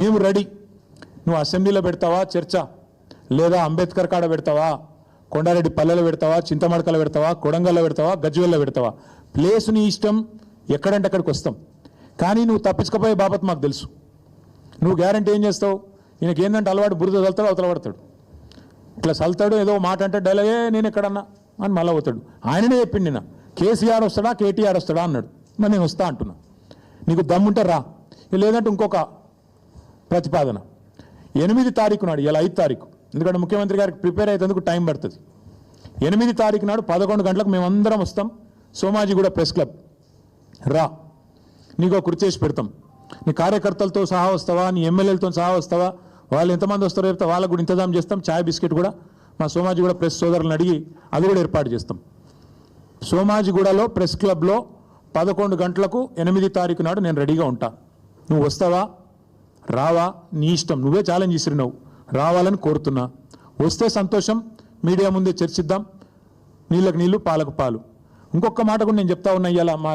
మేము రెడీ. నువ్వు అసెంబ్లీలో పెడతావా చర్చ, లేదా అంబేద్కర్ కాడ పెడతావా, కొండారెడ్డి పల్లెలో పెడతావా, చింతమడకలో పెడతావా, కొడంగల్లో పెడతావా, గజ్వేల్లో పెడతావా, ప్లేస్ నీ ఇష్టం, ఎక్కడంటే అక్కడికి వస్తాం. కానీ నువ్వు తప్పించుకపోయే బాబత్ మాకు తెలుసు. నువ్వు గ్యారంటీ ఏం చేస్తావు? ఈయనకి ఏంటంటే అలవాటు, బురద చల్తాడు, అవతల పడతాడు, ఇట్లా చల్తాడు, ఏదో మాట అంటే డైలాగే నేను ఎక్కడన్నా అని మళ్ళీ పోతాడు. ఆయననే చెప్పిండి, నిన్న కేసీఆర్ వస్తాడా కేటీఆర్ వస్తాడా అన్నాడు. మరి నేను వస్తా అంటున్నా. నీకు దమ్ముంటే రా, లేదంటే ఇంకొక ప్రతిపాదన 8 తారీఖు నాడు, ఇలా 5 తారీఖు, ఎందుకంటే ముఖ్యమంత్రి గారికి ప్రిపేర్ అయ్యేందుకు టైం పడుతుంది. 8 తారీఖు నాడు 11 గంటలకు మేమందరం వస్తాం. సోమాజిగూడ ప్రెస్ క్లబ్ రా, నీకు కృతి చేసి పెడతాం. నీ కార్యకర్తలతో సహా వస్తావా, నీ ఎమ్మెల్యేలతో సహా వస్తావా, వాళ్ళు ఎంతమంది వస్తారో చెప్తే వాళ్ళకు కూడా ఇంతజాం చేస్తాం. ఛాయ్ బిస్కెట్ కూడా మా సోమాజిగూడ ప్రెస్ సోదరులను అడిగి అది కూడా ఏర్పాటు చేస్తాం. సోమాజిగూడలో ప్రెస్ క్లబ్లో 11 గంటలకు 8 తారీఖు నాడు నేను రెడీగా ఉంటా. నువ్వు వస్తావా రావా నీ ఇష్టం. నువ్వే ఛాలెంజ్ ఇసిరినావు, రావాలని కోరుతున్నా. వస్తే సంతోషం, మీడియా ముందే చర్చిద్దాం. నీళ్ళకు నీళ్ళు పాలకు పాలు. ఇంకొక మాట కూడా నేను చెప్తా ఉన్నా. ఇవాళ మా